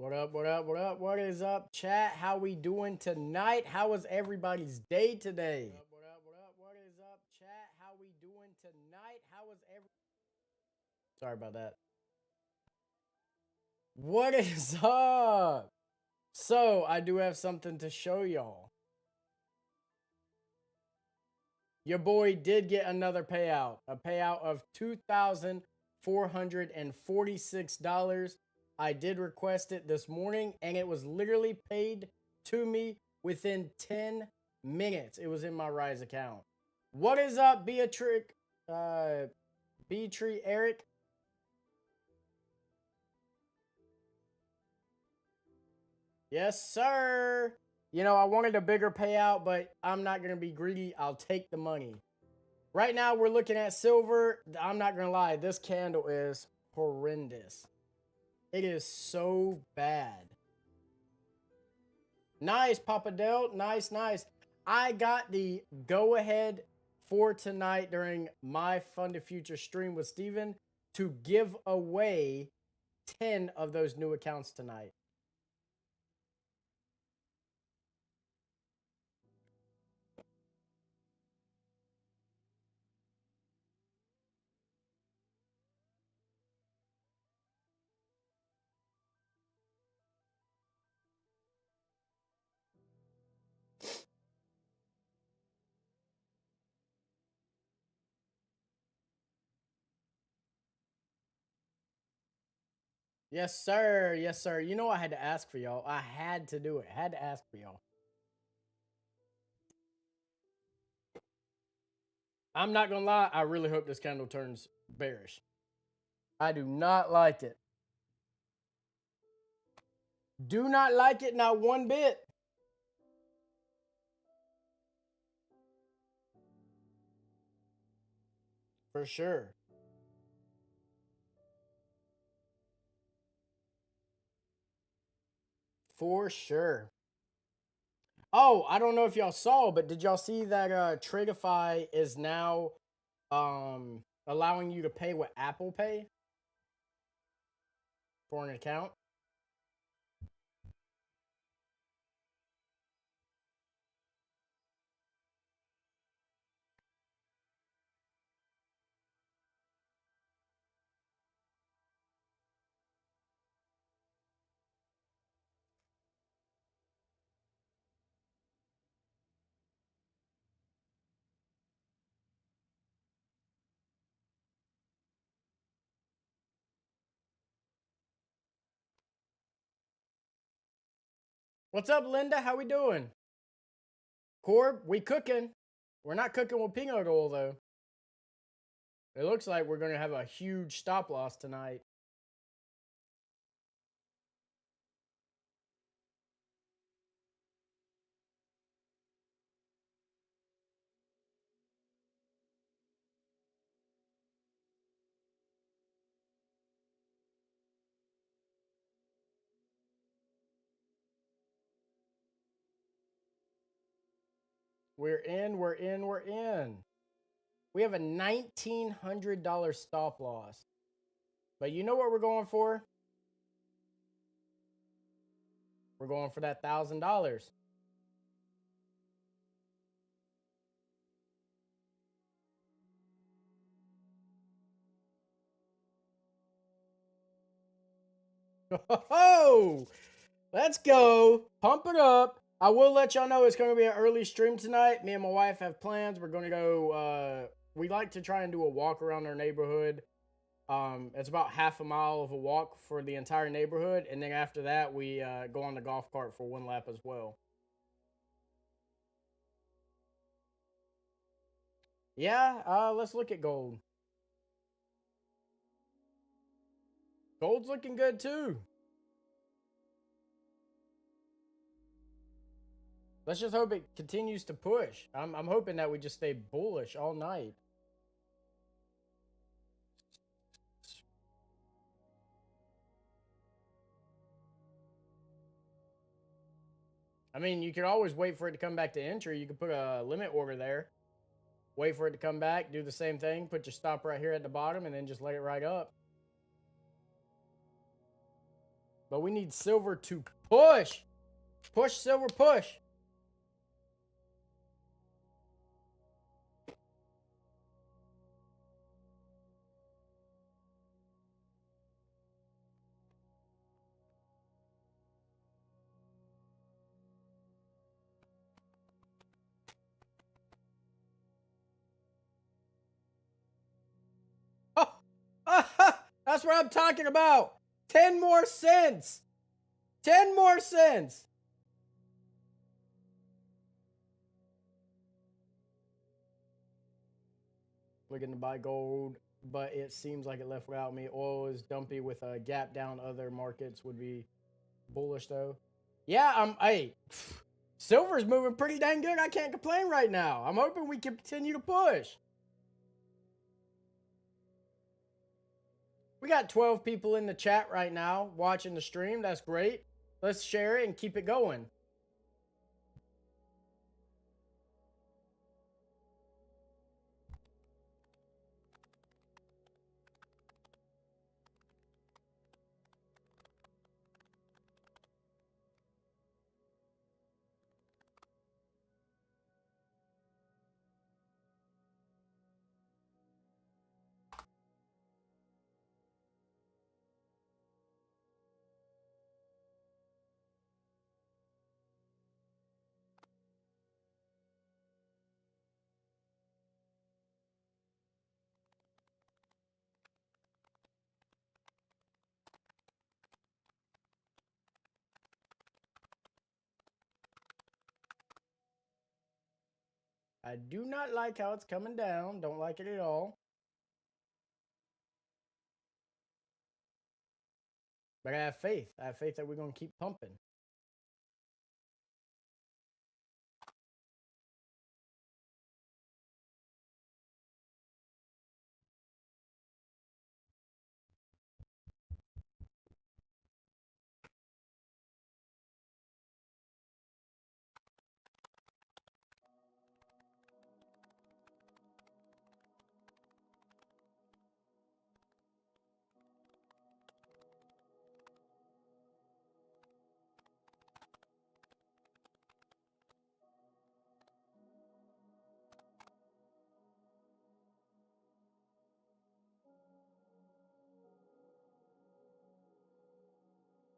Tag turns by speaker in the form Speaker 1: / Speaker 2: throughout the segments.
Speaker 1: What up, what up, what up? What is up, chat? How we doing tonight? How was everybody's day today? What up, what up, what is up, chat? How we doing tonight? How was every Sorry about that. What is up? So, I do have something to show y'all. Your boy did get another payout, a payout of $2,446. I did request it this morning, and it was literally paid to me within 10 minutes. It was in my Rise account. What is up, Beatrice? Beatrice Eric? Yes, sir. You know, I wanted a bigger payout, but I'm not going to be greedy. I'll take the money. Right now, we're looking at silver. I'm not going to lie. This candle is horrendous. It is so bad. Nice, Papa Del. Nice, nice. I got the go-ahead for tonight during my Fund to Future stream with Steven to give away 10 of those new accounts tonight. Yes, sir. Yes, sir. You know I had to ask for y'all. I had to do it. I had to ask for y'all. I'm not gonna lie. I really hope this candle turns bearish. I do not like it. Do not like it, not one bit. For sure. For sure. Oh, I don't know if y'all saw, but did y'all see that Tradify is now allowing you to pay with Apple Pay for an account? What's up, Linda? How we doing? Corb, we cooking. We're not cooking with peanut oil though. It looks like we're gonna have a huge stop loss tonight. We're in, we're in, we're in. We have a $1,900 stop loss. But you know what we're going for? We're going for that $1,000. Oh, let's go. Pump it up. I will let y'all know it's going to be an early stream tonight. Me and my wife have plans. We're going to go, we like to try and do a walk around our neighborhood. It's about half a mile of a walk for the entire neighborhood. And then after that, we go on the golf cart for one lap as well. Yeah, let's look at gold. Gold's looking good too. Let's just hope it continues to push. I'm hoping that we just stay bullish all night. I mean, you could always wait for it to come back to entry. You could put a limit order there, wait for it to come back, do the same thing, put your stop right here at the bottom, and then just let it ride up. But we need silver to push. Push, silver, push. That's what I'm talking about. 10 more cents. 10 more cents. Looking to buy gold, but it seems like it left without me. Oil is dumpy with a gap down. Other markets would be bullish though. Yeah, hey, silver's moving pretty dang good. I can't complain right now. I'm hoping we can continue to push. We got 12 people in the chat right now watching the stream. That's great. Let's share it and keep it going. I do not like how it's coming down. Don't like it at all. But I have faith. I have faith that we're going to keep pumping.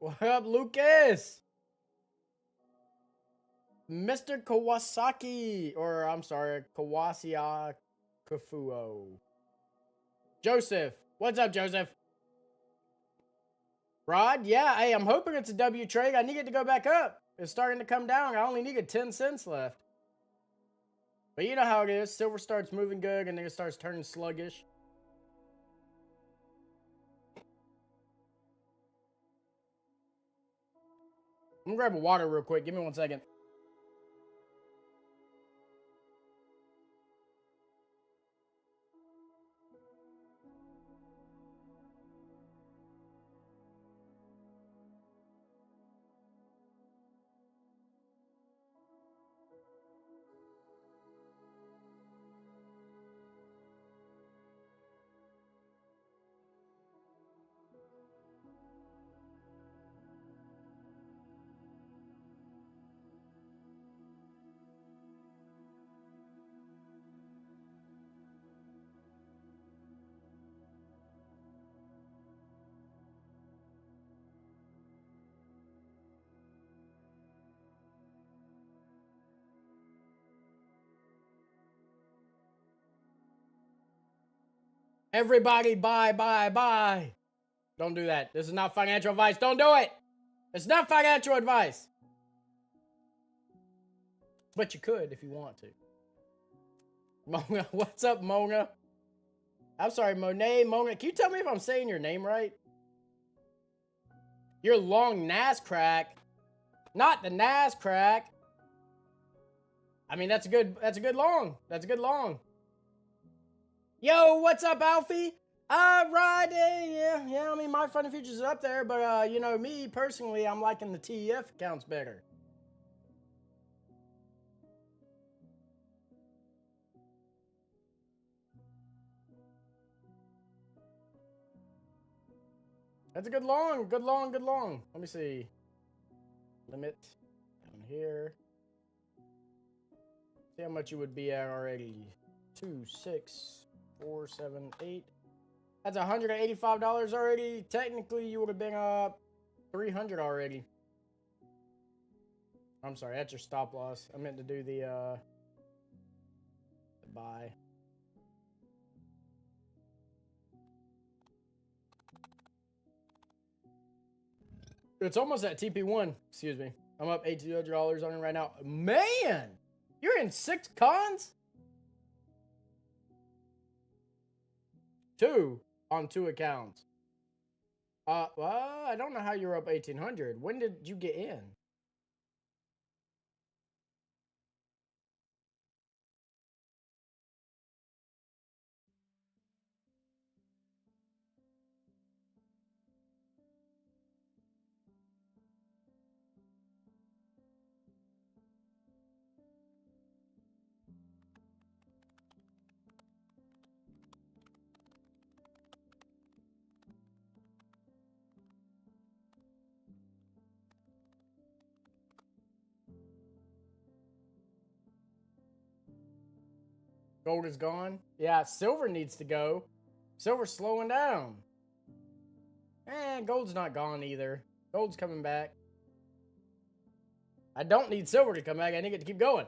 Speaker 1: What up, Lucas? Mr. Kawasaki, or I'm sorry, Kawasiya Kafuo. Joseph. What's up, Joseph? Rod, yeah, hey, I'm hoping it's a W trade. I need it to go back up. It's starting to come down. I only needed 10 cents left. But you know how it is. Silver starts moving good and then it starts turning sluggish. I'm gonna grab a water real quick. Give me 1 second. Everybody buy, buy, buy. Don't do that. This is not financial advice. Don't do it. It's not financial advice. But you could if you want to. Mona, what's up, Mona? I'm sorry, Monet, Mona. Can you tell me if I'm saying your name right? You're long Nas crack. Not the Nas crack. I mean, that's a good long. That's a good long. Yo, what's up, Alfie? Friday, yeah, I mean, my Funny Futures is up there, but, you know, me, personally, I'm liking the TEF accounts better. That's a good long, good long, good long. Let me see. Limit down here. See how much you would be at already. 2, 6, 4, 7, 8. That's $185 already. Technically, you would have been up 300 already. I'm sorry, that's your stop loss. I meant to do the buy. It's almost at TP1. Excuse me. I'm up $1,800 on it right now. Man, you're in 6 cons? 2 on 2 accounts. Well, I don't know how you're up 1,800. When did you get in? Gold is gone. Yeah, silver needs to go. Silver's slowing down. Gold's not gone either. Gold's coming back. I don't need silver to come back. I need it to keep going.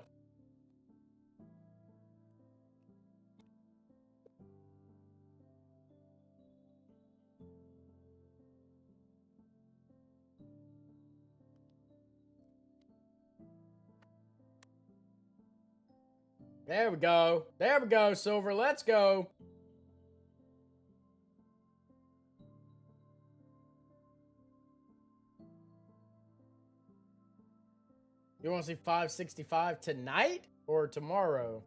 Speaker 1: There we go. There we go, silver. Let's go. You want to see 565 tonight or tomorrow?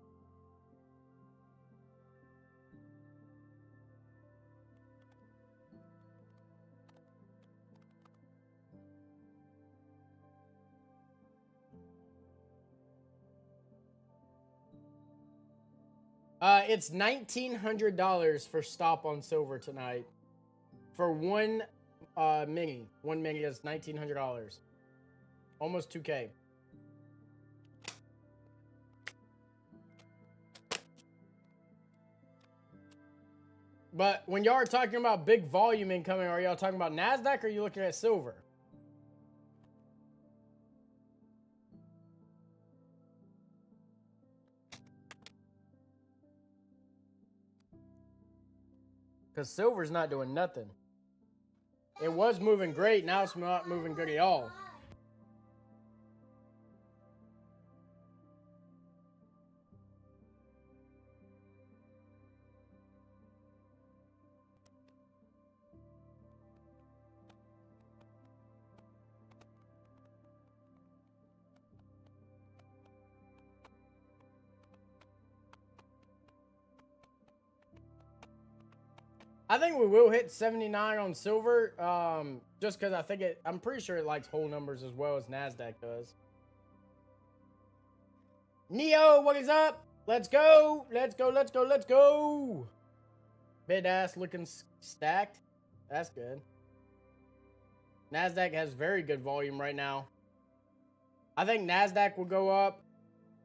Speaker 1: It's $1,900 for stop on silver tonight. For one mini. One mini is $1,900. Almost 2K. But when y'all are talking about big volume incoming, are y'all talking about NASDAQ or are you looking at silver? Because silver's not doing nothing. It was moving great. Now it's not moving good at all. I think we will hit 79 on silver, just because I'm pretty sure it likes whole numbers as well as NASDAQ does. Neo, what is up? Let's go. Let's go, let's go, let's go. Bid ass looking stacked. That's good. NASDAQ has very good volume right now. I think NASDAQ will go up.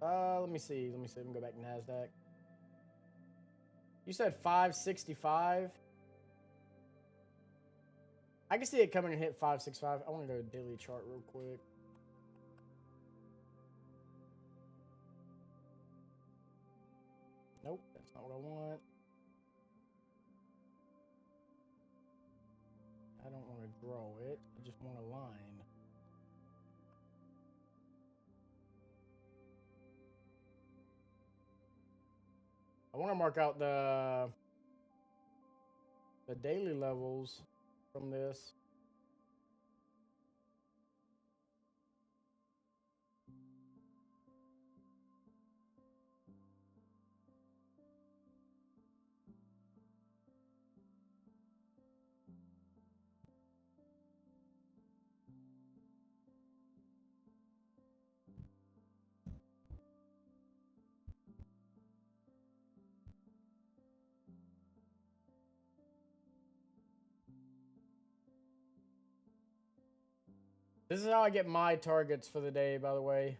Speaker 1: Let me see. Let me go back to NASDAQ. You said 565. I can see it coming and hit 565. I want to go to daily chart real quick. Nope, that's not what I want. I don't want to draw it. I just want a line. I want to mark out the daily levels from this. This is how I get my targets for the day, by the way.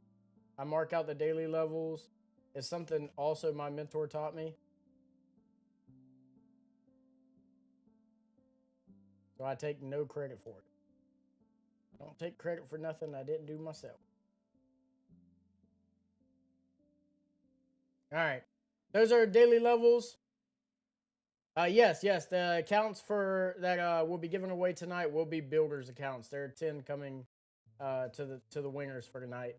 Speaker 1: I mark out the daily levels. It's something also my mentor taught me. So I take no credit for it. I don't take credit for nothing I didn't do myself. All right. Those are daily levels. Yes. The accounts for that we'll be giving away tonight will be builders accounts. There are 10 coming to the winners for tonight.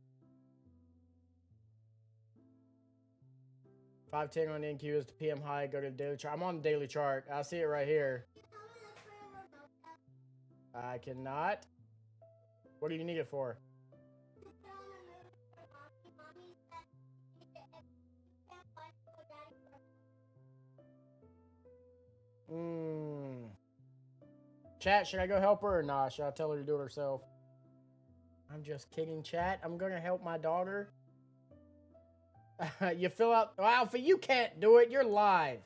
Speaker 1: 510 on NQ is the PM high. Go to the daily chart. I'm on the daily chart. I see it right here. I cannot. What do you need it for? Chat, should I go help her or not? Should I tell her to do it herself? I'm just kidding, chat. I'm gonna help my daughter. You fill out. Well, Alpha, you can't do it. You're live.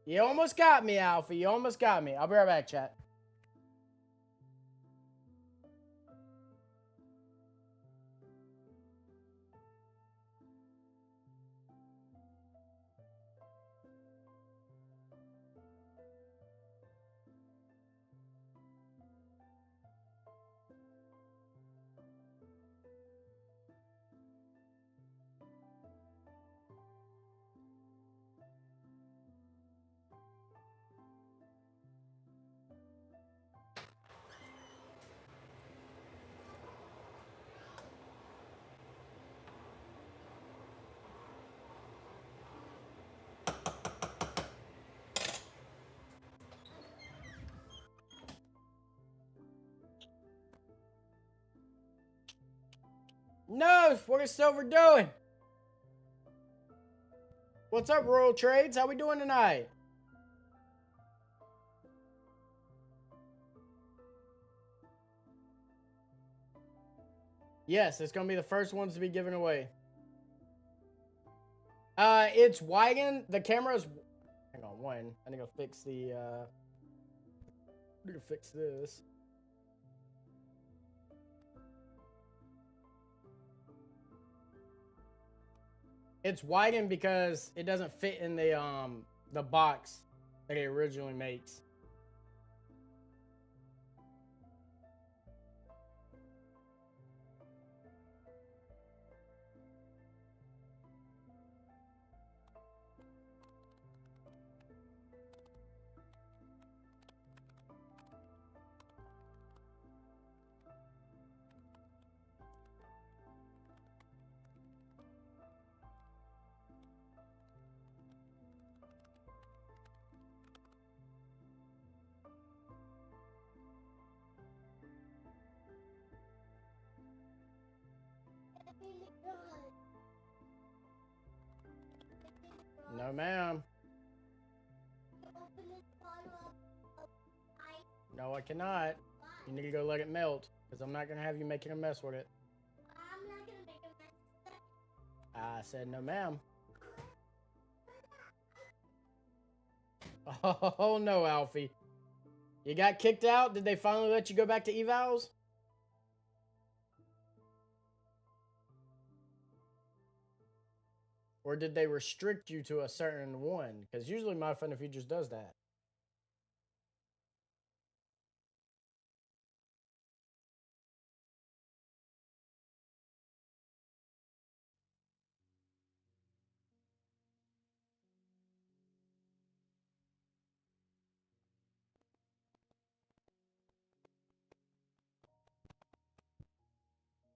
Speaker 1: You almost got me, Alpha. You almost got me. I'll be right back, chat. No, what is Silver doing? What's up, Royal Trades? How we doing tonight? Yes, it's gonna be the first ones to be given away. It's widened. The camera's. Hang on, one. I need to fix the. I need to fix this. It's widened because it doesn't fit in the box that it originally makes. No, ma'am. No, I cannot. You need to go let it melt, because I'm not going to have you making a mess with it. I'm not going to make a mess. I said no, ma'am. Oh, no, Alfie. You got kicked out? Did they finally let you go back to evals? Or did they restrict you to a certain one? Because usually My Fun of Futures does that.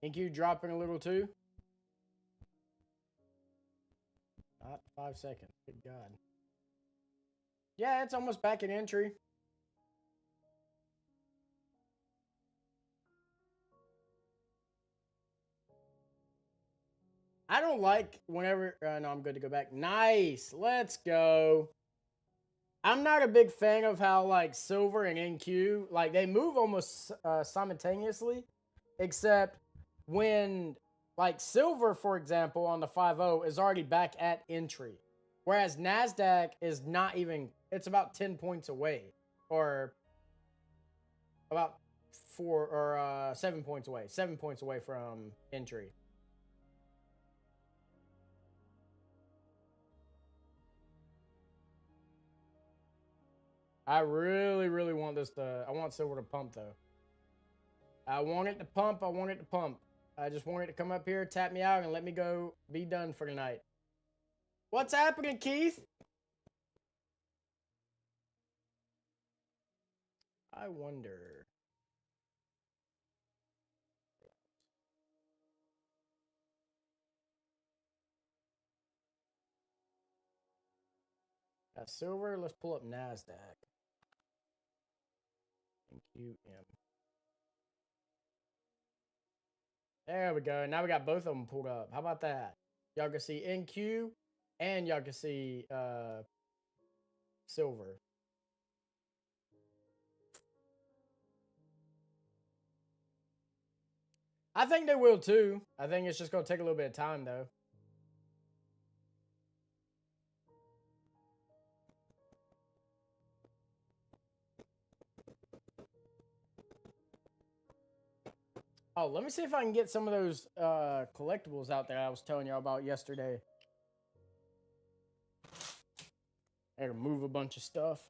Speaker 1: Think you dropping a little too? Not 5 seconds. Good God. Yeah, it's almost back in entry. I don't like whenever... no, I'm good to go back. Nice. Let's go. I'm not a big fan of how, like, Silver and NQ, like, they move almost simultaneously, except when, like, Silver, for example, on the 5-0 is already back at entry, whereas NASDAQ is not even, it's about 10 points away, or About 7 points away. 7 points away from entry. I really, really want this to. I want silver to pump though. I want it to pump. I want it to pump. I just want it to come up here, tap me out, and let me go be done for the night. What's happening, Keith? I wonder. That's silver. Let's pull up NASDAQ. NQM. There we go. Now we got both of them pulled up. How about that? Y'all can see NQ and y'all can see silver. I think they will too. I think it's just going to take a little bit of time though. Oh, let me see if I can get some of those collectibles out there I was telling y'all about yesterday. I gotta move a bunch of stuff.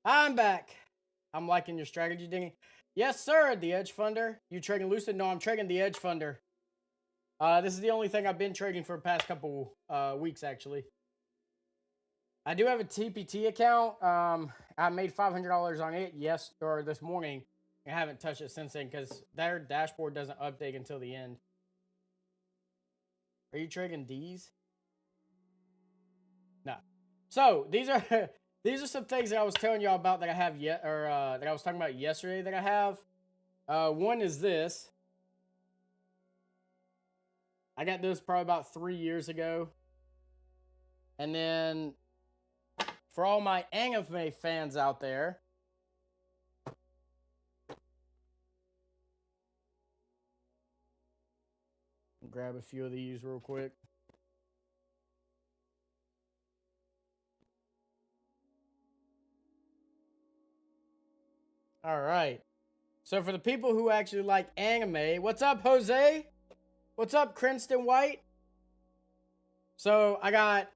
Speaker 1: I'm back. I'm liking your strategy, Dingy. Yes, sir, the Edge Funder. You trading Lucid? No, I'm trading the Edge Funder. This is the only thing I've been trading for the past couple weeks, actually. I do have a TPT account. I made $500 on it this morning. I haven't touched it since then because their dashboard doesn't update until the end. Are you trading D's? No. So these are these are some things that I was telling y'all about that I have that I was talking about yesterday that I have. One is this. I got this probably about 3 years ago. And then for all my anime fans out there, grab a few of these real quick. All right. So for the people who actually like anime, what's up, Jose? What's up, Cranston White? So I got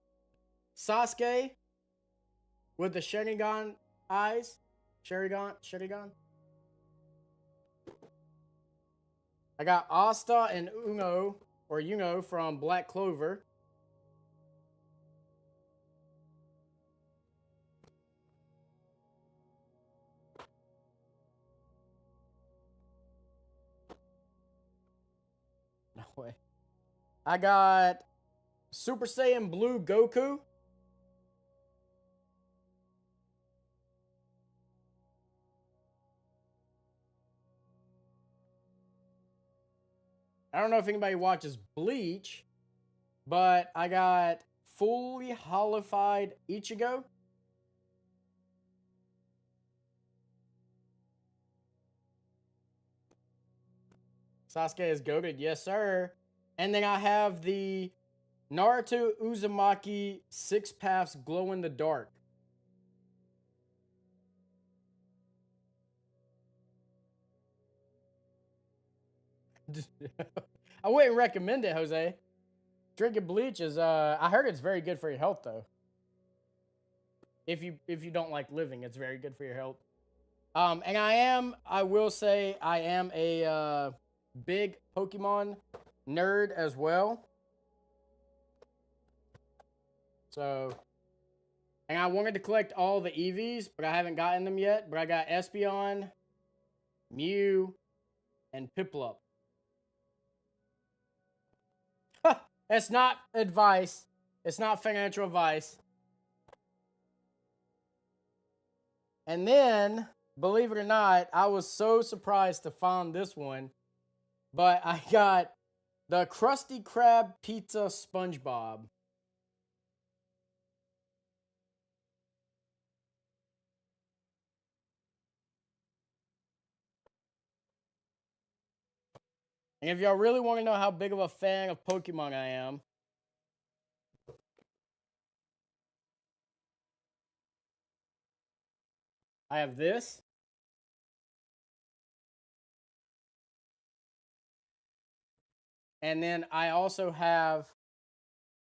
Speaker 1: Sasuke with the Sharingan eyes. Sharingan. I got Asta and Yuno from Black Clover. No way. I got Super Saiyan Blue Goku. I don't know if anybody watches Bleach, but I got fully holified Ichigo. Sasuke is goated, yes sir. And then I have the Naruto Uzumaki 6 Paths Glow in the Dark. I wouldn't recommend it, Jose. Drinking bleach is I heard it's very good for your health though. If you don't like living, it's very good for your health. And I will say I am a big Pokemon nerd as well. So, and I wanted to collect all the EVs, but I haven't gotten them yet. But I got Espeon, Mew, and Piplup. It's not advice. It's not financial advice. And then, believe it or not, I was so surprised to find this one. But I got the Krusty Krab Pizza SpongeBob. And if y'all really want to know how big of a fan of Pokemon I am, I have this. And then I also have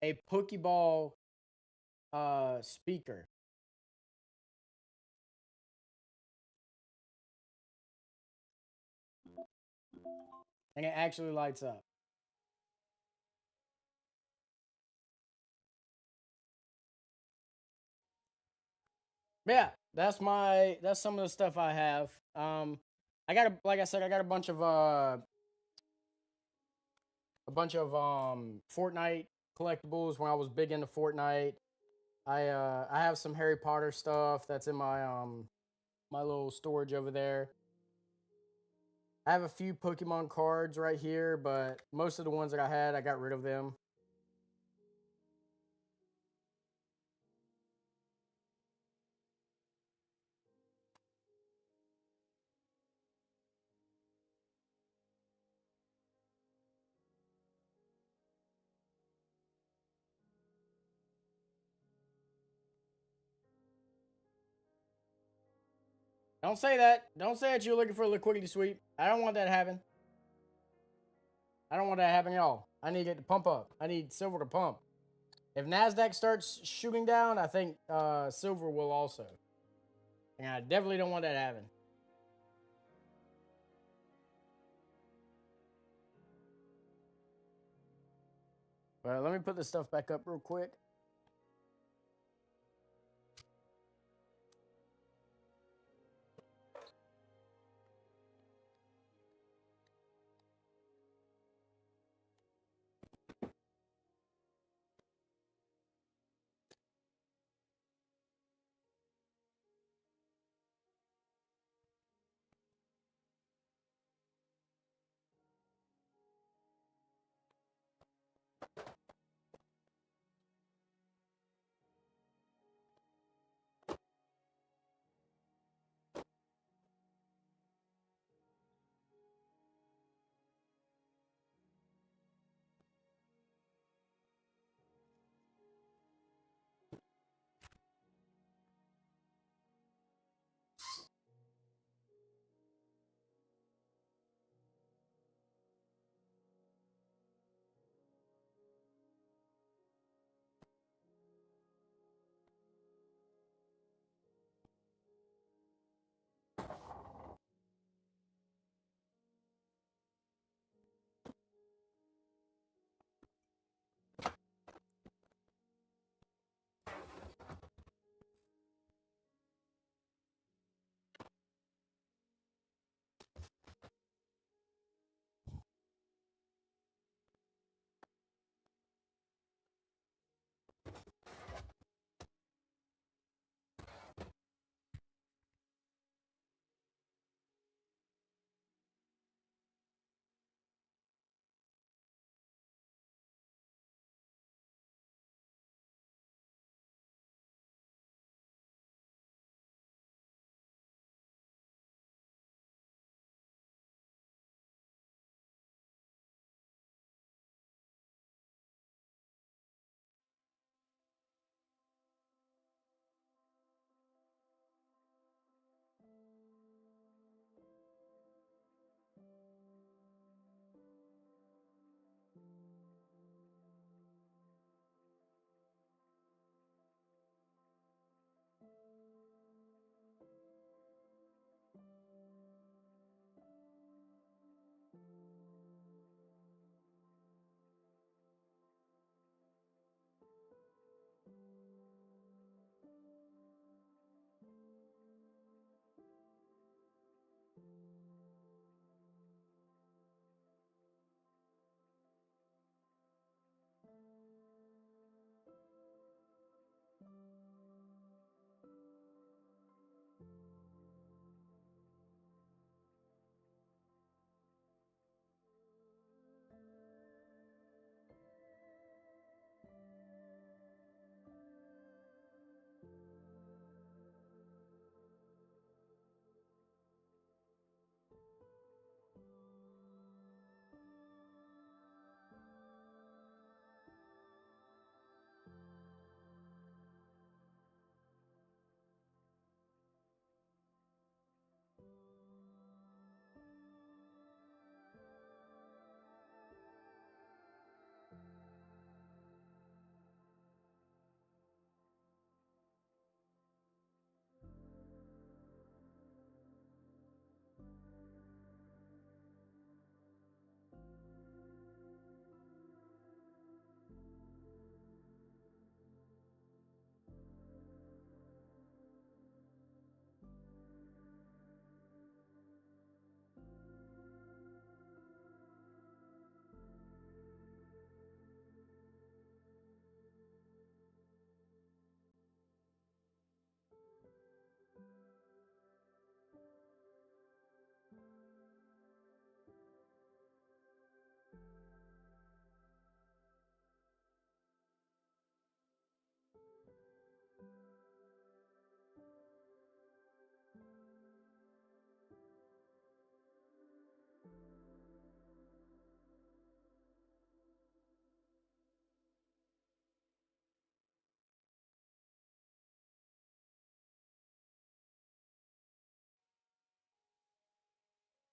Speaker 1: a Pokeball speaker. And it actually lights up. But yeah, that's some of the stuff I have. I got like I said, I got a bunch of Fortnite collectibles when I was big into Fortnite. I have some Harry Potter stuff that's in my my little storage over there. I have a few Pokemon cards right here, but most of the ones that I had, I got rid of them. Don't say that. Don't say that you're looking for a liquidity sweep. I don't want that to happen. I don't want that to happen at all. I need it to pump up. I need silver to pump. If NASDAQ starts shooting down, I think silver will also. And I definitely don't want that to happen. Well, let me put this stuff back up real quick.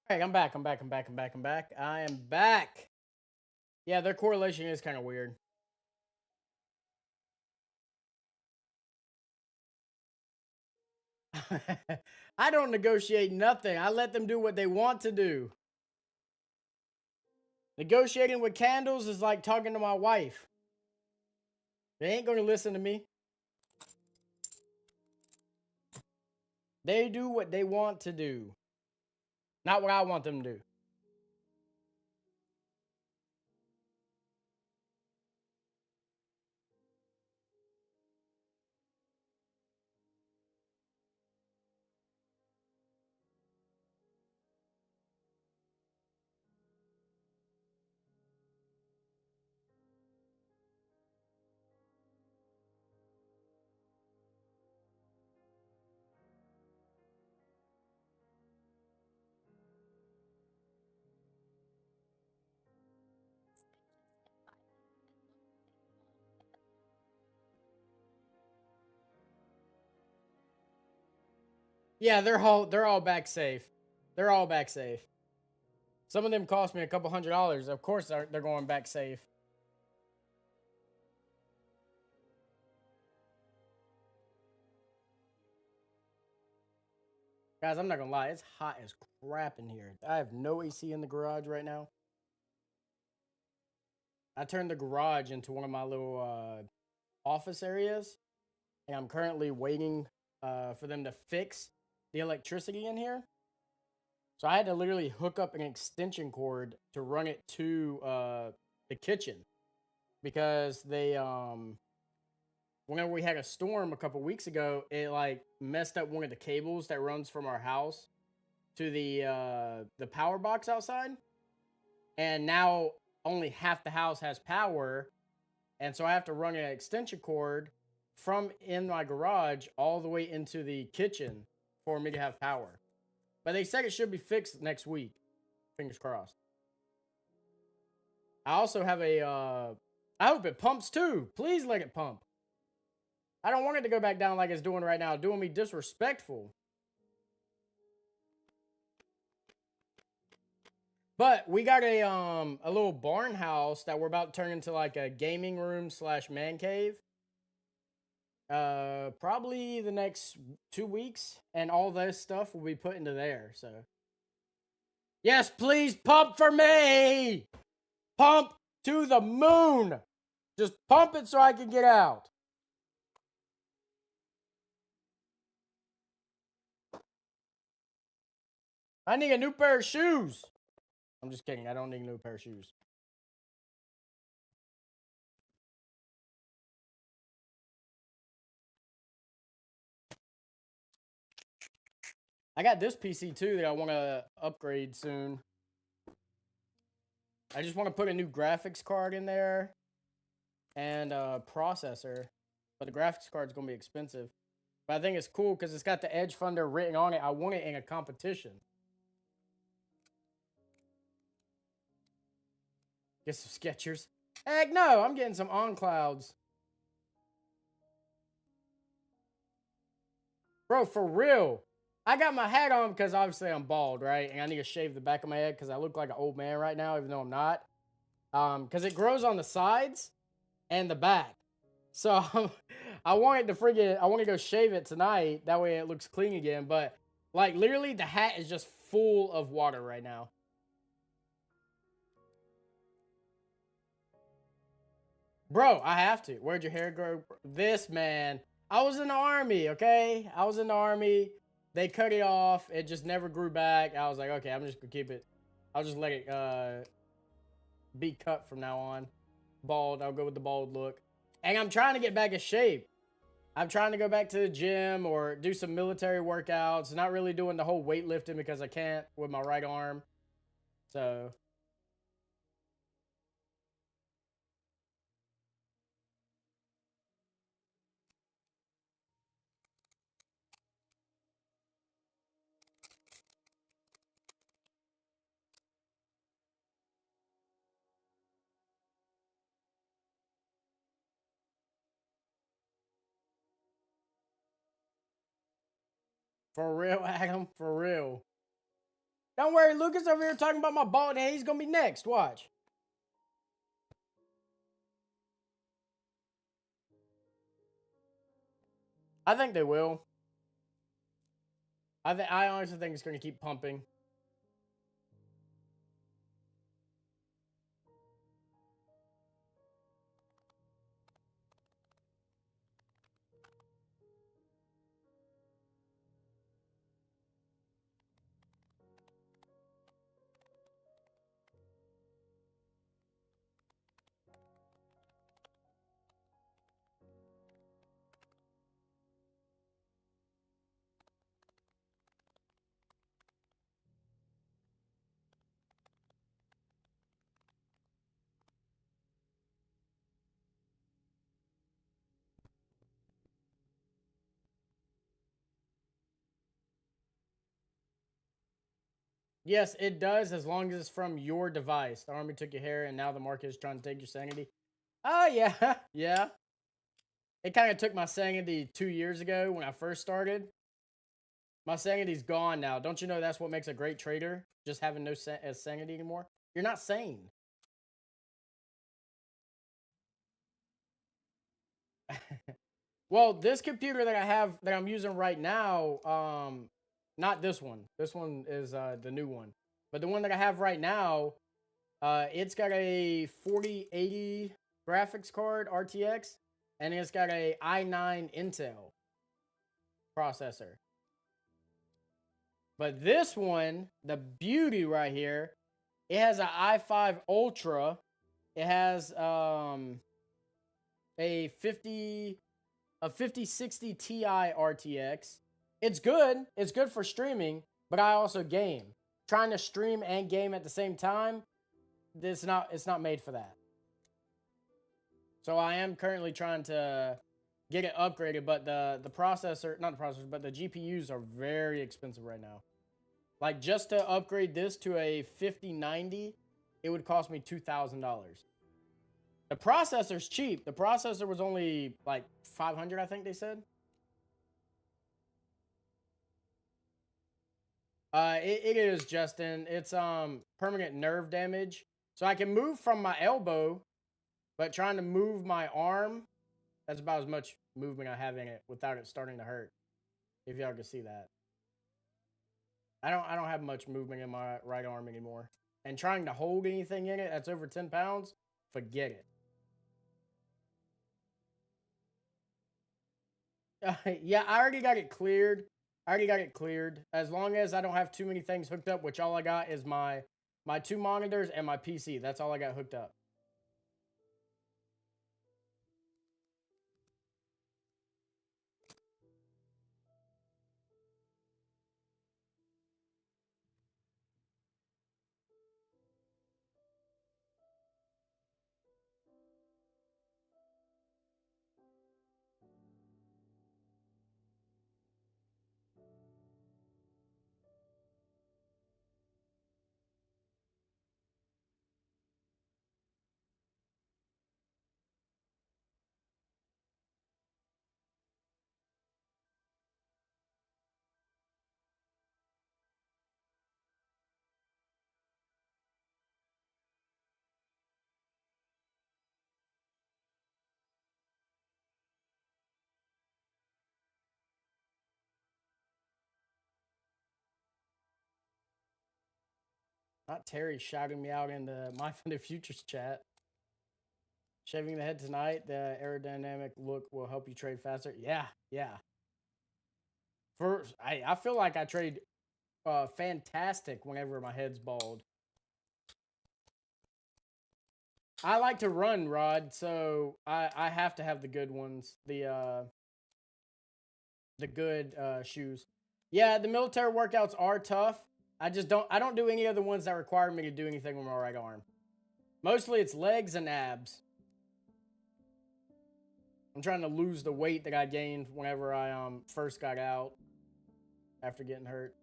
Speaker 1: All right, I'm back. I'm back. I'm back. I'm back. I'm back. I am back. Yeah, their correlation is kind of weird. I don't negotiate nothing. I let them do what they want to do. Negotiating with candles is like talking to my wife. They ain't going to listen to me. They do what they want to do, not what I want them to do. Yeah, they're all back safe. They're all back safe. Some of them cost me a couple $100. Of course, they're going back safe. Guys, I'm not gonna lie, it's hot as crap in here. I have no AC in the garage right now. I turned the garage into one of my little office areas, and I'm currently waiting for them to fix the electricity in here. So I had to literally hook up an extension cord to run it to the kitchen because they whenever we had a storm a couple weeks ago, it like messed up one of the cables that runs from our house to the power box outside. And now only half the house has power, and so I have to run an extension cord from in my garage all the way into the kitchen for me to have power. But they said it should be fixed next week. Fingers crossed. I also have a I hope it pumps too. Please let it pump. I don't want it to go back down like it's doing right now, doing me disrespectful. But we got a little barn house that we're about to turn into like a gaming room / man cave. Probably the next 2 weeks, and all this stuff will be put into there. So, yes, please pump for me. Pump to the moon. Just pump it so I can get out. I need a new pair of shoes. I'm just kidding. I don't need a new pair of shoes. I got this PC too that I want to upgrade soon. I just want to put a new graphics card in there and a processor. But the graphics card's going to be expensive. But I think it's cool because it's got the Edge Funder written on it. I want it in a competition. Get some Skechers. Heck no, I'm getting some On Clouds. Bro, for real. I got my hat on because obviously I'm bald, right? And I need to shave the back of my head because I look like an old man right now, even though I'm not. Because it grows on the sides and the back. So I wanted to I want to go shave it tonight. That way it looks clean again. But like literally the hat is just full of water right now. Bro, I have to. Where'd your hair grow? This man. I was in the army, okay? I was in the army. They cut it off. It just never grew back. I was like, okay, I'm just gonna keep it. I'll just let it be cut from now on. Bald. I'll go with the bald look. And I'm trying to get back in shape. I'm trying to go back to the gym or do some military workouts. Not really doing the whole weightlifting because I can't with my right arm. So for real, Adam, for real. Don't worry, Lucas over here talking about my bald head. He's gonna be next. Watch. I think they will. I honestly think it's going to keep pumping. Yes, it does, as long as it's from your device. The army took your hair, and now the market is trying to take your sanity. Oh, yeah. Yeah. It kind of took my sanity 2 years ago when I first started. My sanity's gone now. Don't you know that's what makes a great trader? Just having no sanity anymore. You're not sane. Well, this computer that I have that I'm using right now, not this one. This one is the new one. But the one that I have right now, it's got a 4080 graphics card RTX, and it's got a i9 Intel processor. But this one, the beauty right here, it has an i5 Ultra. It has a 5060 Ti RTX. It's good. It's good for streaming, but I also game. Trying to stream and game at the same time, it's not made for that. So I am currently trying to get it upgraded, but the processor, not the processor, but the GPUs are very expensive right now. Like, just to upgrade this to a 5090, it would cost me $2,000. The processor's cheap. The processor was only like 500, I think they said. It is, Justin. It's permanent nerve damage. So I can move from my elbow, but trying to move my arm, that's about as much movement I have in it without it starting to hurt. If y'all can see that. I don't have much movement in my right arm anymore. And trying to hold anything in it that's over 10 pounds, forget it. Yeah, I already got it cleared. I already got it cleared. As long as I don't have too many things hooked up, which all I got is my two monitors and my PC. That's all I got hooked up. Not Terry shouting me out in the My Funded Futures chat. Shaving the head tonight, the aerodynamic look will help you trade faster. Yeah, yeah. I feel like I trade fantastic whenever my head's bald. I like to run, Rod, so I have to have the good ones. The good shoes. Yeah, the military workouts are tough. I don't do any other ones that require me to do anything with my right arm. Mostly it's legs and abs. I'm trying to lose the weight that I gained whenever I first got out after getting hurt.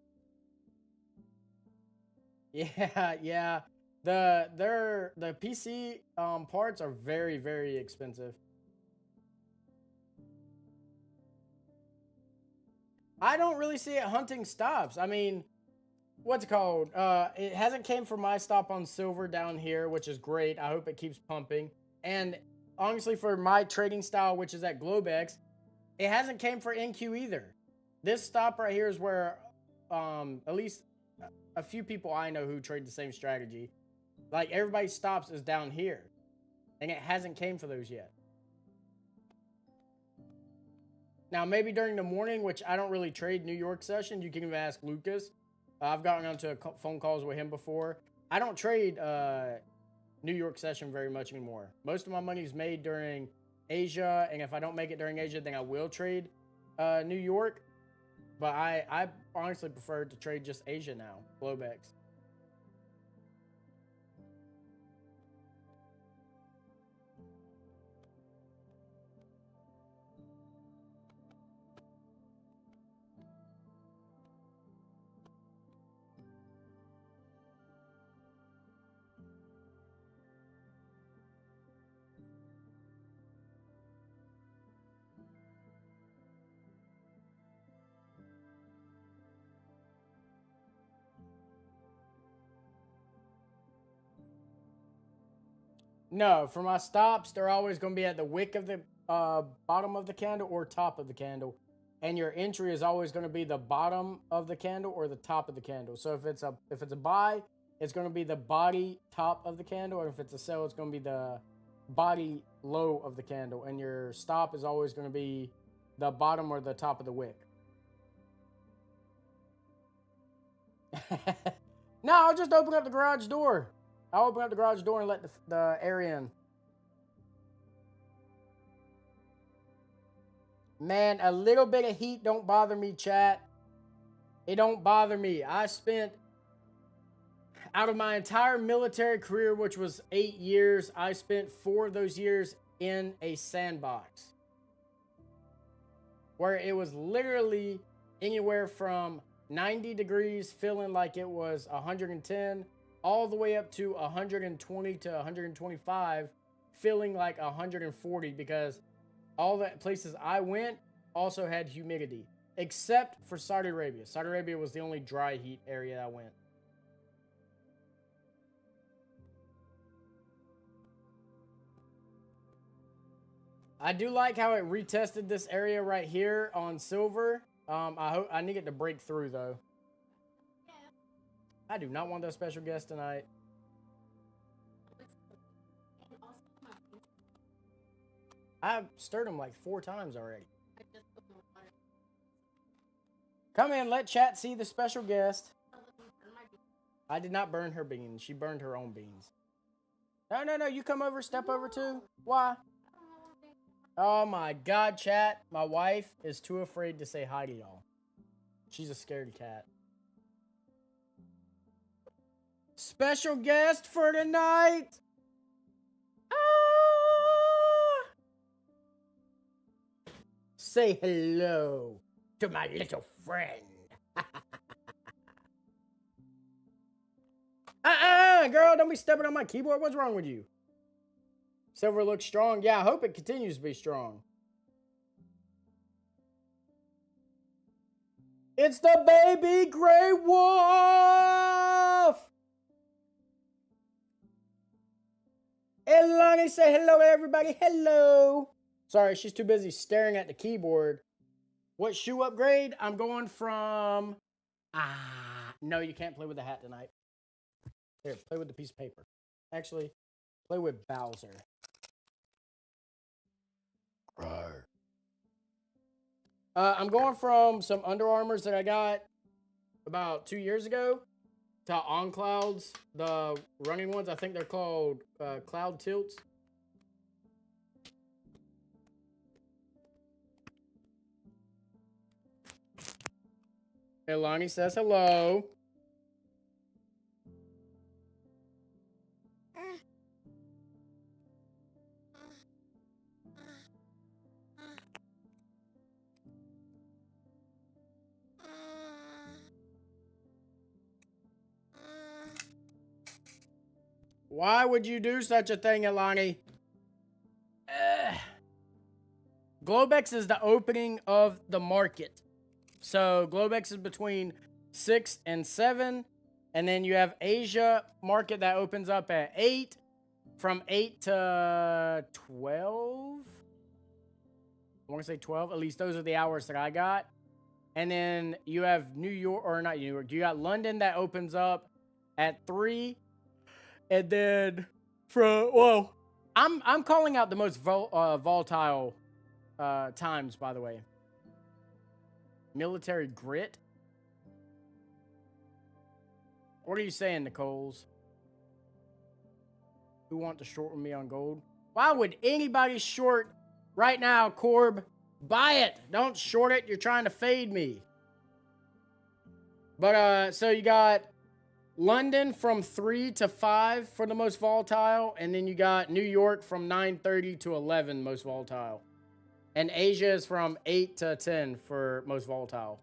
Speaker 1: Yeah, yeah. The PC parts are very, very expensive. I don't really see it hunting stops. I mean, what's it called? It hasn't came from my stop on silver down here, which is great. I hope it keeps pumping. And honestly, for my trading style, which is at Globex, it hasn't came for NQ either. This stop right here is where at least a few people I know who trade the same strategy. Like, everybody's stops is down here. And it hasn't came for those yet. Now, maybe during the morning, which I don't really trade New York session, you can even ask Lucas. I've gotten onto phone calls with him before. I don't trade New York session very much anymore. Most of my money is made during Asia, and if I don't make it during Asia, then I will trade New York. But I honestly prefer to trade just Asia now, Globex. No, for my stops, they're always going to be at the wick of the bottom of the candle or top of the candle. And your entry is always going to be the bottom of the candle or the top of the candle. So if it's a buy, it's going to be the body top of the candle. And if it's a sell, it's going to be the body low of the candle. And your stop is always going to be the bottom or the top of the wick. No, I'll just open up the garage door. I'll open up the garage door and let the air in. Man, a little bit of heat don't bother me, chat. It don't bother me. I spent, out of my entire military career, which was 8 years, I spent 4 of those years in a sandbox. Where it was literally anywhere from 90 degrees, feeling like it was 110, all the way up to 120 to 125, feeling like 140, because all the places I went also had humidity, except for Saudi Arabia. Saudi Arabia was the only dry heat area I went. I do like how it retested this area right here on silver. I need it to break through, though. I do not want that special guest tonight. I've stirred him like 4 times already. Come in, let chat see the special guest. I did not burn her beans. She burned her own beans. No, you come over, step over too. Why? Oh my God, chat. My wife is too afraid to say hi to y'all. She's a scaredy cat. Special guest for tonight. Say hello to my little friend. Girl, don't be stepping on my keyboard. What's wrong with you? Silver looks strong. Yeah, I hope it continues to be strong. It's the baby gray wolf. Elani, say hello to everybody. Hello. Sorry, she's too busy staring at the keyboard. What shoe upgrade? I'm going from... no, you can't play with the hat tonight. Here, play with the piece of paper. Actually, play with Bowser. Rawr. I'm going from some Under Armours that I got about 2 years ago to On Clouds, the running ones. I think they're called Cloud Tilts. Elani says hello. Why would you do such a thing, Elani? Globex is the opening of the market. So Globex is between 6 and 7. And then you have Asia market that opens up at 8. From 8 to 12. I want to say 12. At least those are the hours that I got. And then you have New York, or not New York, you got London that opens up at 3. And then I'm calling out the most volatile times, by the way. Military grit. What are you saying, Nicole's? Who want to short with me on gold? Why would anybody short right now, Corb? Buy it. Don't short it. You're trying to fade me. But so you got London from 3 to 5 for the most volatile, and then you got New York from 9:30 to 11 most volatile. And Asia is from 8 to 10 for most volatile.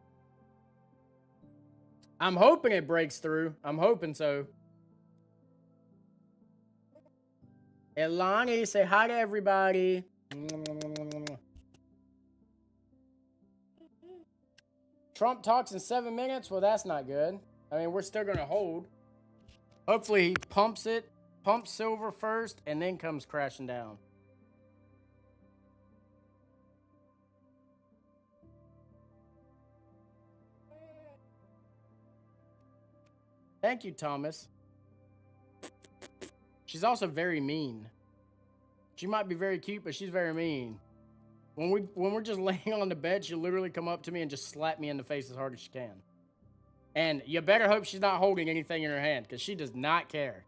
Speaker 1: I'm hoping it breaks through. I'm hoping so. Elani, say hi to everybody. Trump talks in 7 minutes? Well, that's not good. I mean, we're still going to hold. Hopefully he pumps silver first, and then comes crashing down. Thank you, Thomas. She's also very mean. She might be very cute, but she's very mean. When we're just laying on the bed, she'll literally come up to me and just slap me in the face as hard as she can. And you better hope she's not holding anything in her hand, because she does not care.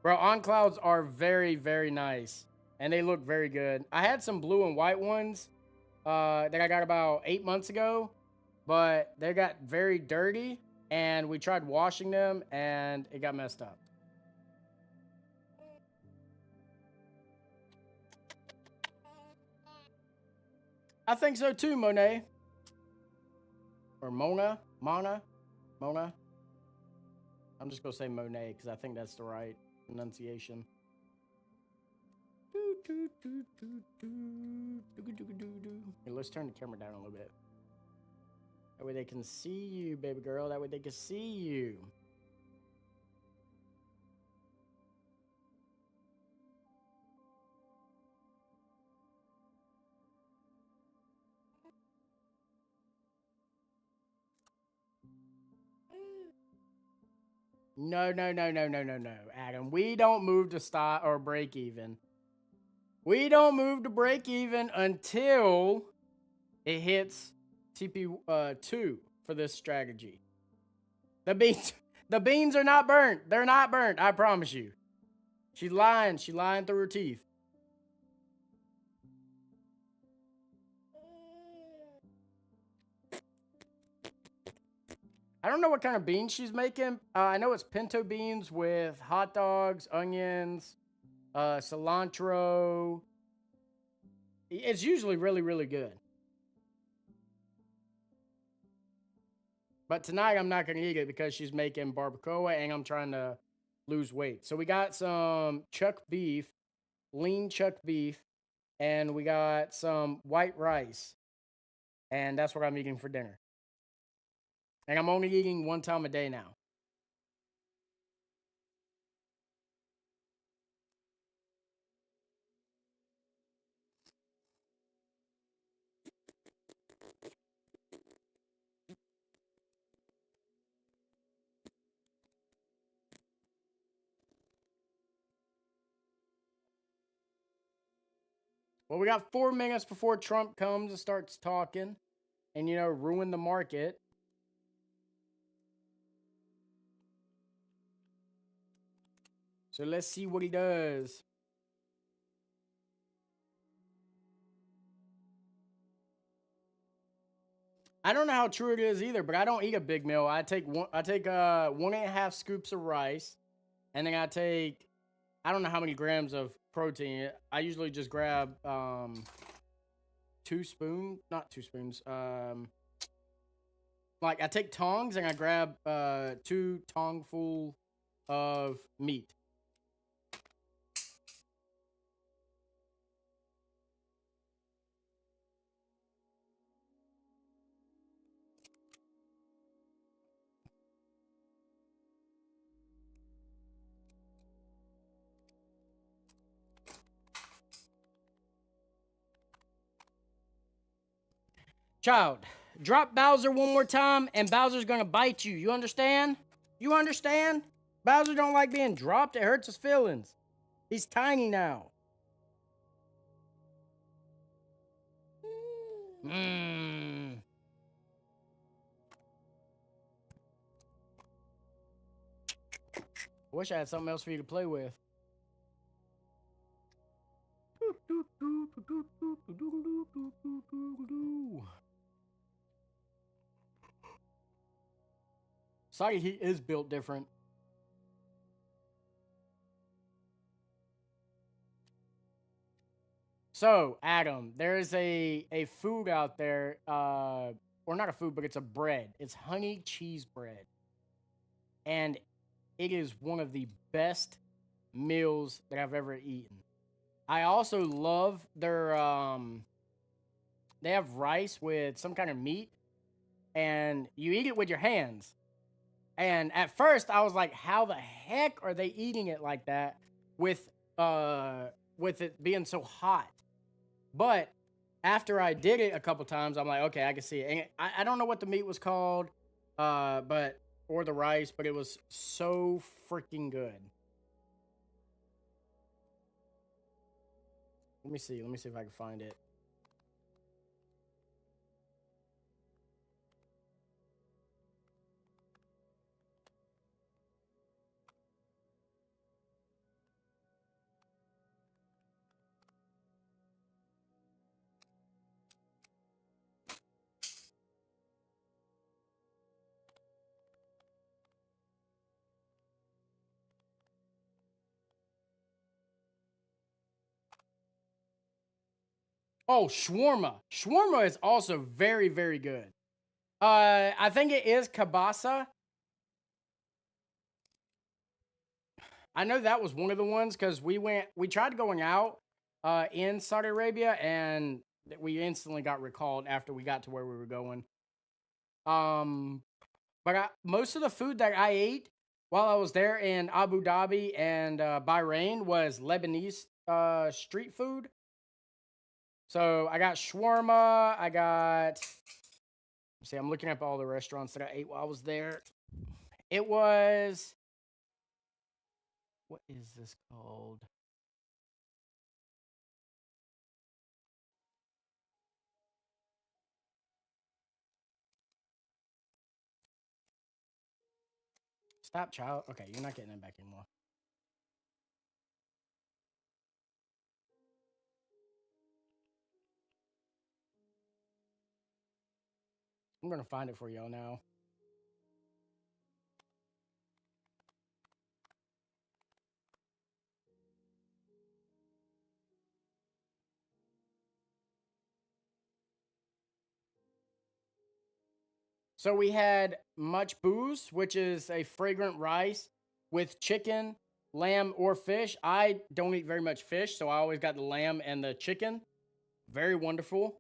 Speaker 1: Bro, on clouds are very, very nice. And they look very good. I had some blue and white ones that I got about 8 months ago. But they got very dirty. And we tried washing them, and it got messed up. I think so too, Monet. Or Mona. I'm just going to say Monet, because I think that's the right pronunciation. Here, let's turn the camera down a little bit. That way they can see you, baby girl. That way they can see you. No, Adam. We don't move to stop or break even. We don't move to break even until it hits TP2 for this strategy. The beans are not burnt. They're not burnt. I promise you. She's lying. She's lying through her teeth. I don't know what kind of beans she's making. I know it's pinto beans with hot dogs, onions, cilantro. It's usually really, really good. But tonight I'm not going to eat it because she's making barbacoa and I'm trying to lose weight. So we got some chuck beef, lean chuck beef, and we got some white rice. And that's what I'm eating for dinner. And I'm only eating 1 time a day now. Well, we got 4 minutes before Trump comes and starts talking and, you know, ruin the market. So let's see what he does. I don't know how true it is either, but I don't eat a big meal. I take 1.5 scoops of rice, and then I take, I don't know how many grams of protein. I usually just grab 2 spoons, not 2 spoons. Like I take tongs and I grab 2 tongful of meat. Child, drop Bowser one more time and Bowser's gonna bite you. You understand? You understand? Bowser don't like being dropped. It hurts his feelings. He's tiny now. Mmm. I wish I had something else for you to play with. Sorry, he is built different. So, Adam, there's a food out there, or not a food, but it's a bread. It's honey cheese bread. And it is one of the best meals that I've ever eaten. I also love their they have rice with some kind of meat and you eat it with your hands. And at first I was like, how the heck are they eating it like that with it being so hot? But after I did it a couple times, I'm like, okay, I can see it. And I don't know what the meat was called, or the rice, but it was so freaking good. Let me see if I can find it. Oh, shawarma. Shawarma is also very, very good. I think it is kielbasa. I know that was one of the ones because we tried going out in Saudi Arabia and we instantly got recalled after we got to where we were going. But most of the food that I ate while I was there in Abu Dhabi and Bahrain was Lebanese street food. So I got shawarma. I got. See, I'm looking up all the restaurants that I ate while I was there. It was. What is this called? Stop, child. Okay, you're not getting it back anymore. I'm gonna find it for y'all now. So we had much booze, which is a fragrant rice with chicken, lamb, or fish. I don't eat very much fish, so I always got the lamb and the chicken. Very wonderful.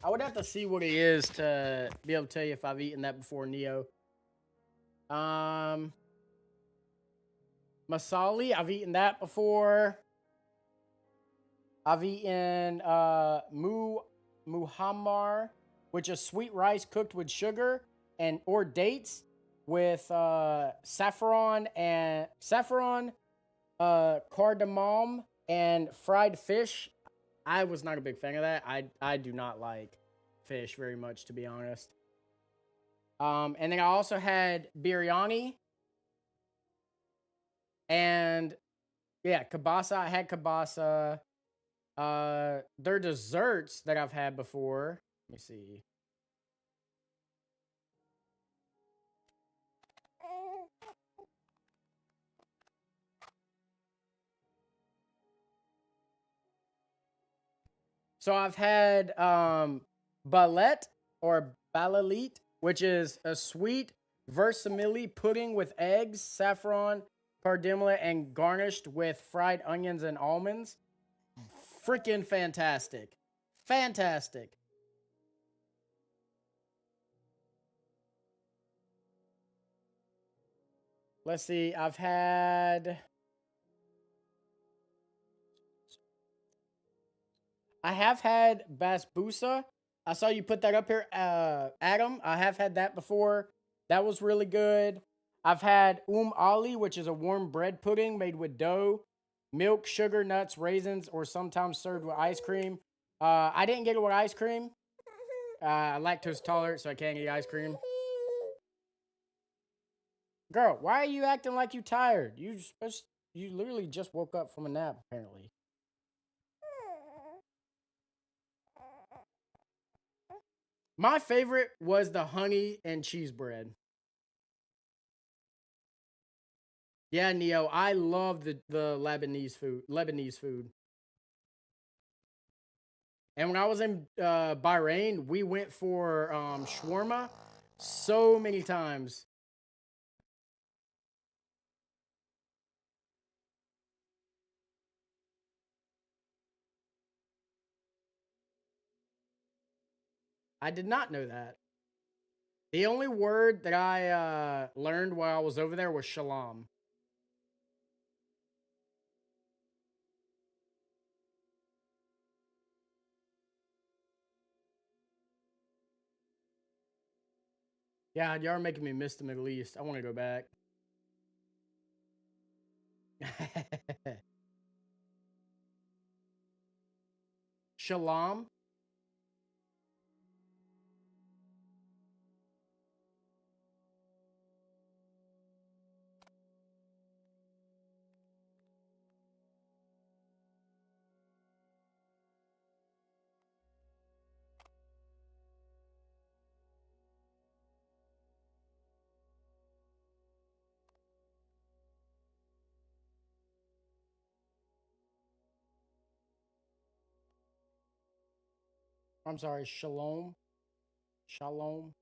Speaker 1: I would have to see what it is to be able to tell you if I've eaten that before, Neo. Masali, I've eaten that before. I've eaten muhammar, which is sweet rice cooked with sugar and or dates with saffron, cardamom, and fried fish. I was not a big fan of that. I do not like fish very much, to be honest. And then I also had biryani. And yeah, kielbasa. I had kielbasa. Their desserts that I've had before. Let me see. So I've had balette or balalit, which is a sweet versamili pudding with eggs, saffron, cardamom, and garnished with fried onions and almonds. Freaking fantastic. Fantastic. Let's see. I've had I have had basbousa. I saw you put that up here, Adam. I have had that before. That was really good. I've had ali, which is a warm bread pudding made with dough, milk, sugar, nuts, raisins, or sometimes served with ice cream. I didn't get it with ice cream. Lactose tolerant, so I can't eat ice cream. Girl, why are you acting like you tired? You literally just woke up from a nap, apparently. My favorite was the honey and cheese bread. Yeah, Neo, I love the Lebanese food. And when I was in Bahrain, we went for shawarma so many times. I did not know that. The only word that I learned while I was over there was shalom. Yeah, y'all are making me miss the Middle East. I want to go back. Shalom. I'm sorry, shalom. Shalom.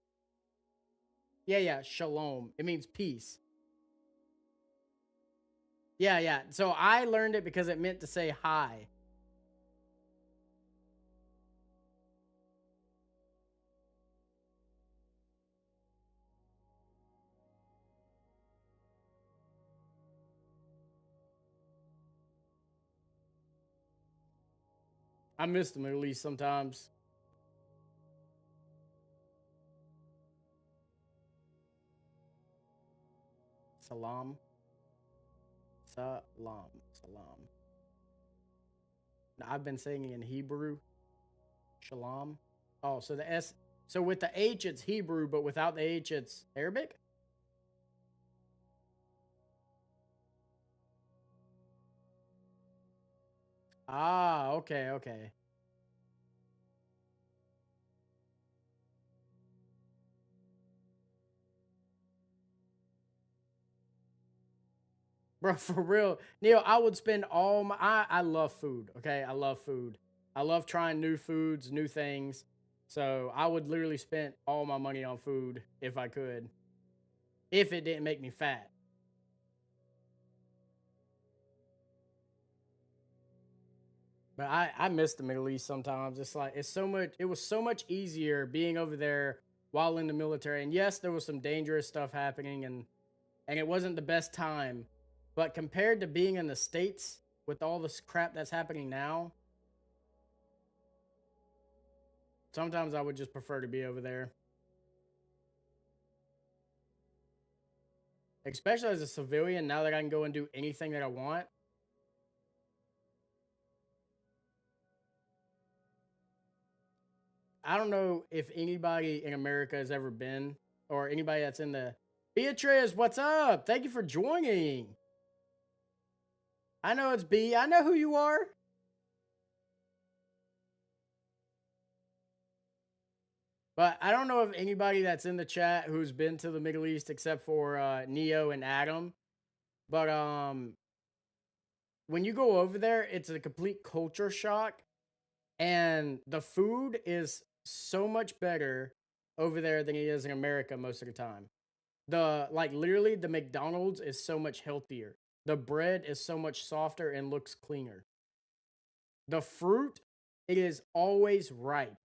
Speaker 1: Yeah, yeah, shalom. It means peace. Yeah, yeah. So I learned it because it meant to say hi. I miss the Middle East sometimes. Salam. Salam. Salam. Now, I've been saying it in Hebrew. Shalom. Oh, so the S. So with the H, it's Hebrew, but without the H, it's Arabic? Ah, okay, okay. Bro, for real. Neil, I would spend all my I love food, okay? I love food. I love trying new foods, new things. So I would literally spend all my money on food if I could. If it didn't make me fat. But I miss the Middle East sometimes. It's like it was so much easier being over there while in the military. And yes, there was some dangerous stuff happening and it wasn't the best time. But compared to being in the States with all this crap that's happening now, sometimes I would just prefer to be over there. Especially as a civilian, now that I can go and do anything that I want. I don't know if anybody in America has ever been, or anybody that's in the Beatrice, what's up? Thank you for joining. I know it's B. I know who you are. But I don't know if anybody that's in the chat who's been to the Middle East except for Neo and Adam. But when you go over there, it's a complete culture shock. And the food is so much better over there than it is in America most of the time. Literally the McDonald's is so much healthier. The bread is so much softer and looks cleaner. The fruit, it is always ripe.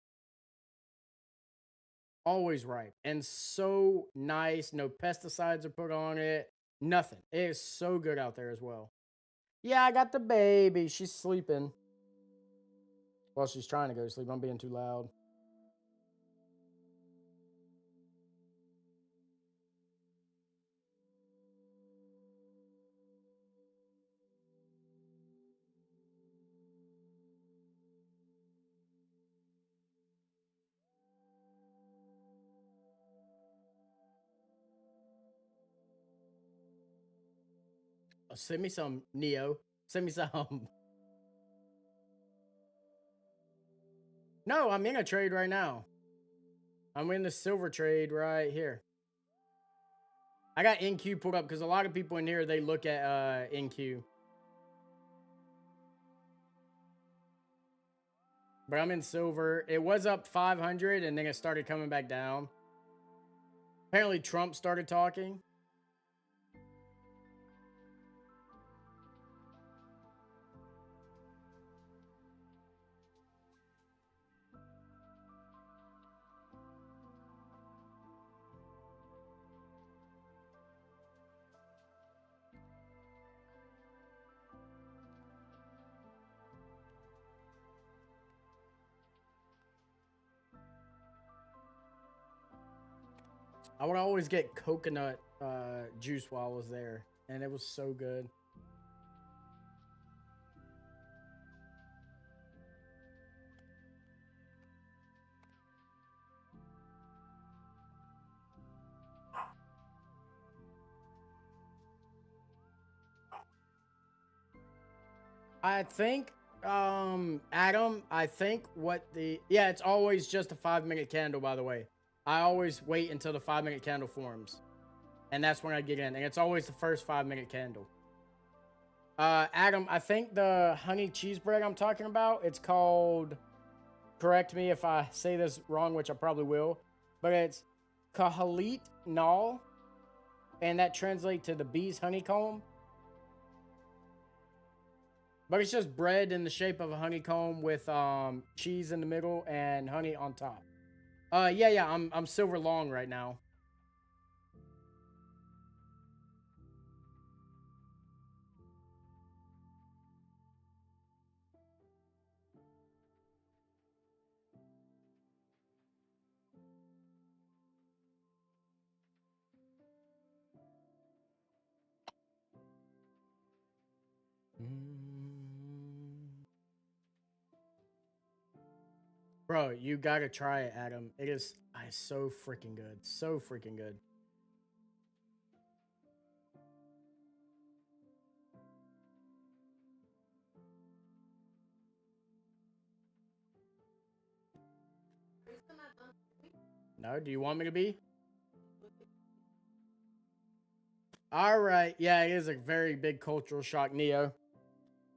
Speaker 1: Always ripe and so nice. No pesticides are put on it. Nothing. It is so good out there as well. Yeah, I got the baby. She's sleeping. While she's trying to go to sleep, I'm being too loud. Send me some, Neo. Send me some. No, I'm in a trade right now. I'm in the silver trade right here. I got NQ pulled up because a lot of people in here, they look at NQ. But I'm in silver. It was up 500 and then it started coming back down. Apparently Trump started talking. I would always get coconut juice while I was there, and it was so good. I think, Adam, I think it's always just a 5-minute candle, by the way. I always wait until the 5-minute candle forms. And that's when I get in. And it's always the first 5-minute candle. Adam, I think the honey cheese bread I'm talking about, it's called, correct me if I say this wrong, which I probably will, but it's Kahalit Nal, and that translates to the bee's honeycomb. But it's just bread in the shape of a honeycomb with cheese in the middle and honey on top. Yeah, I'm silver long right now. Bro, you gotta try it, Adam. It is so freaking good. So freaking good. No, do you want me to be? All right. Yeah, it is a very big cultural shock, Neo.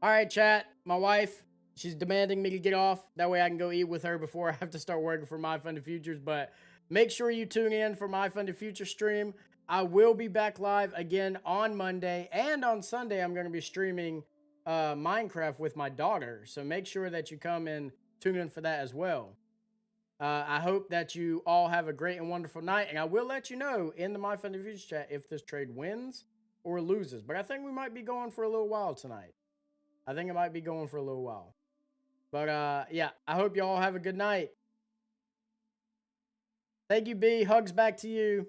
Speaker 1: All right, chat. My wife, she's demanding me to get off. That way I can go eat with her before I have to start working for My Funded Futures. But make sure you tune in for My Funded Future stream. I will be back live again on Monday. And on Sunday, I'm going to be streaming Minecraft with my daughter. So make sure that you come and tune in for that as well. I hope that you all have a great and wonderful night. And I will let you know in the My Funded Futures chat if this trade wins or loses. But I think we might be going for a little while tonight. I think it might be going for a little while. But yeah, I hope you all have a good night. Thank you, B. Hugs back to you.